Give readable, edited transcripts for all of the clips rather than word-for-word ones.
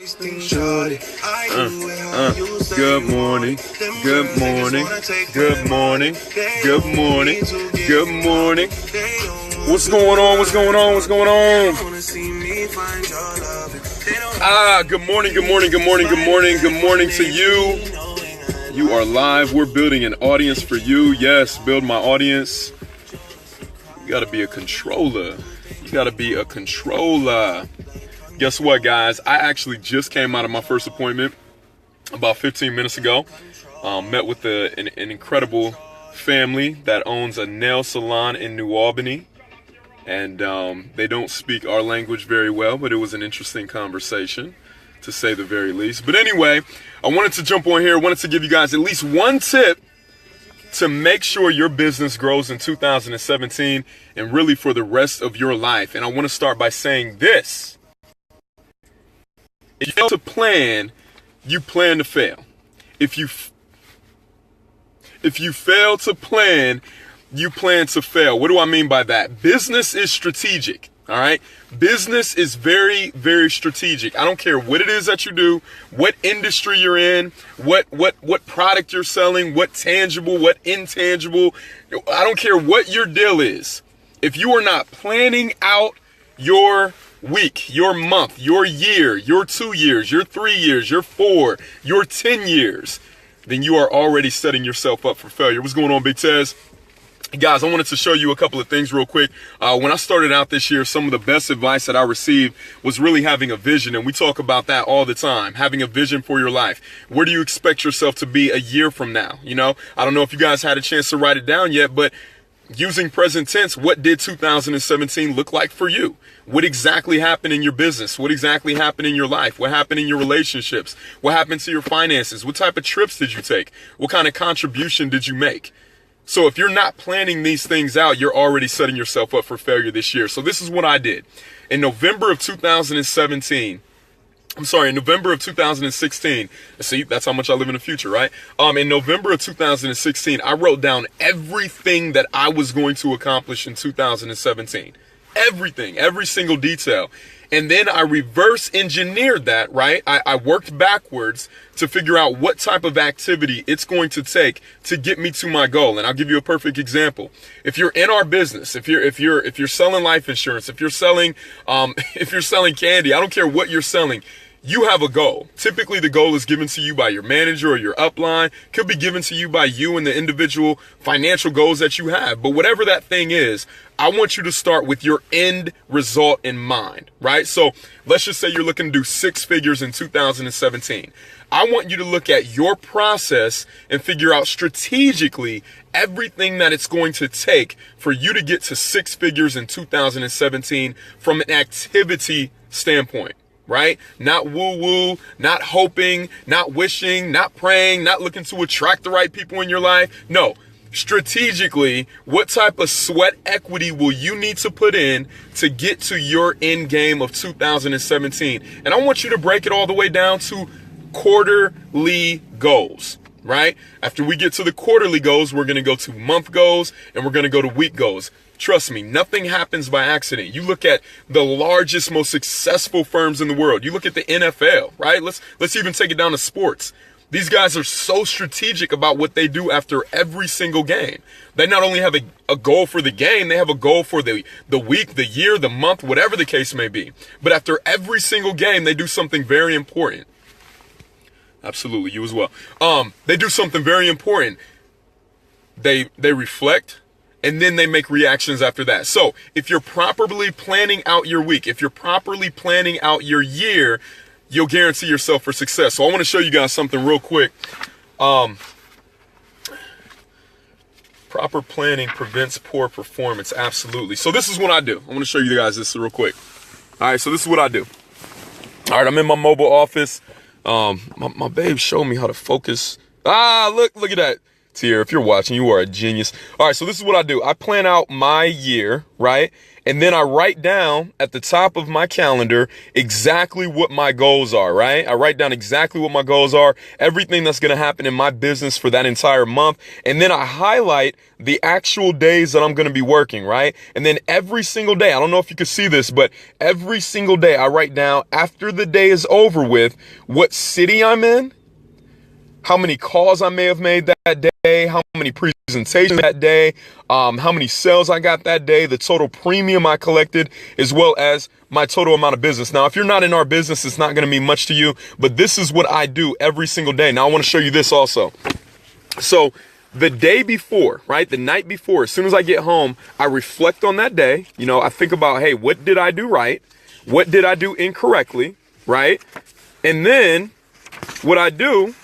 Good morning, good morning, good morning, good morning, good morning. What's going on? What's going on? What's going on? Good morning, good morning, good morning, good morning, good morning to you. You are live. We're building an audience for you. Yes, build my audience. You gotta be a controller. You gotta be a controller. Guess what, guys? I actually just came out of my first appointment about 15 minutes ago. Met with an incredible family that owns a nail salon in New Albany. And they don't speak our language very well, but it was an interesting conversation, to say the very least. But anyway, I wanted to jump on here. I wanted to give you guys at least one tip to make sure your business grows in 2017 and really for the rest of your life. And I want to start by saying this. If you fail to plan, you plan to fail. If you fail to plan, you plan to fail. What do I mean by that? Business is strategic, all right? Business is very, very strategic. I don't care what it is that you do, what industry you're in, what product you're selling, what tangible, what intangible. I don't care what your deal is. If you are not planning out your week, your month, your year, your 2 years, your 3 years, your 4, your 10 years, then you are already setting yourself up for failure. What's going on, Big Tez? Guys, I wanted to show you a couple of things real quick. When I started out this year, some of the best advice that I received was really having a vision. And we talk about that all the time, having a vision for your life. Where do you expect yourself to be a year from now? You know, I don't know if you guys had a chance to write it down yet, but using present tense, what did 2017 look like for you? What exactly happened in your business? What exactly happened in your life? What happened in your relationships? What happened to your finances? What type of trips did you take? What kind of contribution did you make? So if you're not planning these things out, you're already setting yourself up for failure this year. So this is what I did. In November of 2016, see, that's how much I live in the future, right? In November of 2016, I wrote down everything that I was going to accomplish in 2017. Everything, every single detail. And then I reverse engineered that, right? I worked backwards to figure out what type of activity it's going to take to get me to my goal. And I'll give you a perfect example. If you're in our business, if you're selling life insurance, if you're selling candy, I don't care what you're selling. You have a goal. Typically, the goal is given to you by your manager or your upline. Could be given to you by you and the individual financial goals that you have. But whatever that thing is, I want you to start with your end result in mind, right? So let's just say you're looking to do 6 figures in 2017. I want you to look at your process and figure out strategically everything that it's going to take for you to get to 6 figures in 2017 from an activity standpoint. Right? Not woo-woo, not hoping, not wishing, not praying, not looking to attract the right people in your life. No, strategically, what type of sweat equity will you need to put in to get to your end game of 2017? And I want you to break it all the way down to quarterly goals. Right? After we get to the quarterly goals, we're going to go to month goals and we're going to go to week goals. Trust me, nothing happens by accident. You look at the largest, most successful firms in the world. You look at the NFL, right? Let's even take it down to sports. These guys are so strategic about what they do after every single game. They not only have a goal for the game, they have a goal for the week, the year, the month, whatever the case may be. But after every single game, they do something very important. Absolutely, you as well. They do something very important. They reflect, and then they make reactions after that. So if you're properly planning out your week, if you're properly planning out your year, you'll guarantee yourself for success. So I want to show you guys something real quick. Proper planning prevents poor performance. Absolutely. So this is what I do. I want to show you guys this real quick. All right, so this is what I do. All right, I'm in my mobile office. My babe showed me how to focus. Look at that. Tier, if you're watching, you are a genius. All right, so this is what I do. I plan out my year, right? And then I write down at the top of my calendar exactly what my goals are, right? I write down exactly what my goals are, everything that's going to happen in my business for that entire month. And then I highlight the actual days that I'm going to be working, right? And then every single day, I don't know if you can see this, but every single day I write down after the day is over with what city I'm in, how many calls I may have made that day, how many presentations that day, how many sales I got that day, the total premium I collected, as well as my total amount of business. Now, if you're not in our business, it's not going to mean much to you, but this is what I do every single day. Now, I want to show you this also. So the day before, right, the night before, as soon as I get home, I reflect on that day. You know, I think about, hey, what did I do right? What did I do incorrectly, right? And then what I do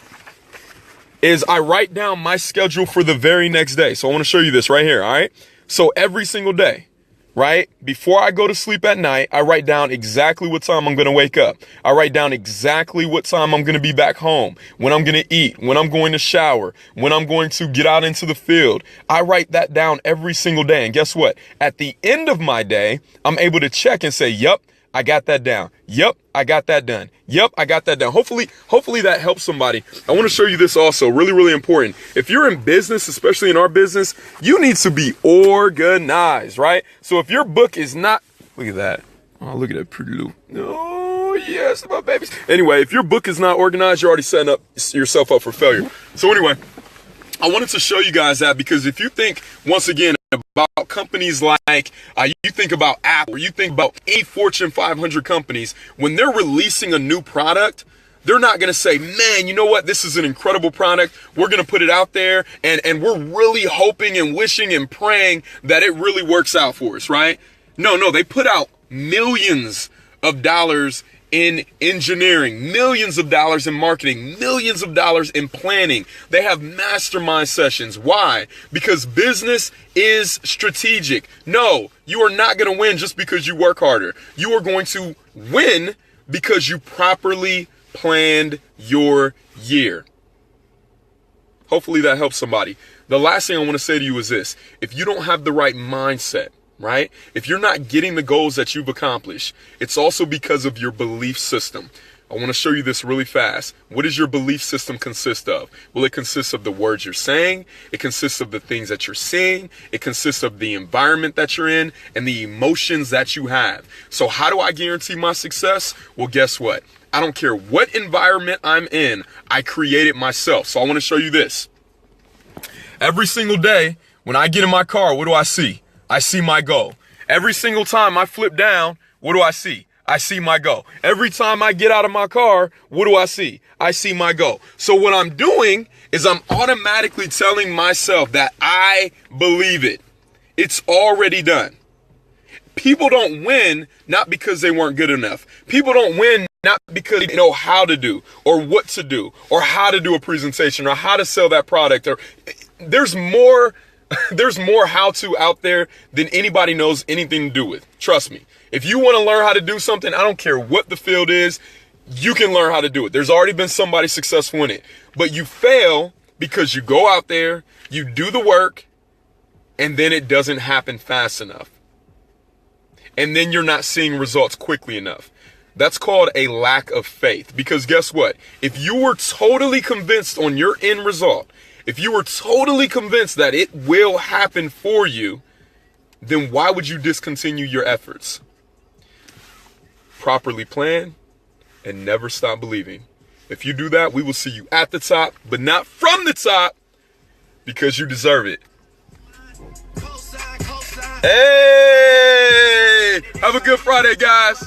is I write down my schedule for the very next day. So I want to show you this right here, all right? So every single day, right, before I go to sleep at night, I write down exactly what time I'm going to wake up. I write down exactly what time I'm going to be back home, when I'm going to eat, when I'm going to shower, when I'm going to get out into the field. I write that down every single day. And guess what? At the end of my day, I'm able to check and say, yep, I got that down. Yep, I got that done. Yep, I got that done. Hopefully that helps somebody. I want to show you this also, really, really important. If you're in business, especially in our business, you need to be organized, right? So if your book is not, look at that. Oh, look at that pretty little, oh yes, my babies. Anyway, if your book is not organized, you're already setting up yourself up for failure. So anyway, I wanted to show you guys that because if you think, once again, about companies like, you think about Apple, or you think about any Fortune 500 companies, when they're releasing a new product, they're not going to say, man, you know what? This is an incredible product. We're going to put it out there and we're really hoping and wishing and praying that it really works out for us, right? No, they put out millions of dollars in engineering, millions of dollars in marketing, millions of dollars in planning. They have mastermind sessions. Why? Because business is strategic. No, you are not going to win just because you work harder. You are going to win because you properly planned your year. Hopefully that helps somebody. The last thing I want to say to you is this. If you don't have the right mindset, right? If you're not getting the goals that you've accomplished, it's also because of your belief system. I want to show you this really fast. What does your belief system consist of? Well, it consists of the words you're saying. It consists of the things that you're seeing. It consists of the environment that you're in and the emotions that you have. So how do I guarantee my success? Well, guess what? I don't care what environment I'm in. I create it myself. So I want to show you this. Every single day when I get in my car, what do I see? I see my goal. Every single time I flip down, what do I see? I see my goal. Every time I get out of my car, what do I see? I see my goal. So what I'm doing is I'm automatically telling myself that I believe it. It's already done. People don't win not because they weren't good enough. People don't win not because they know how to do or what to do or how to do a presentation or how to sell that product. Or there's more how-to out there than anybody knows anything to do with. Trust me. If you want to learn how to do something, I don't care what the field is, you can learn how to do it. There's already been somebody successful in it. But you fail because you go out there, you do the work, and then it doesn't happen fast enough. And then you're not seeing results quickly enough. That's called a lack of faith. Because guess what? If you were totally convinced on your end result, if you were totally convinced that it will happen for you, then why would you discontinue your efforts? Properly plan and never stop believing. If you do that, we will see you at the top, but not from the top, because you deserve it. Hey, have a good Friday, guys.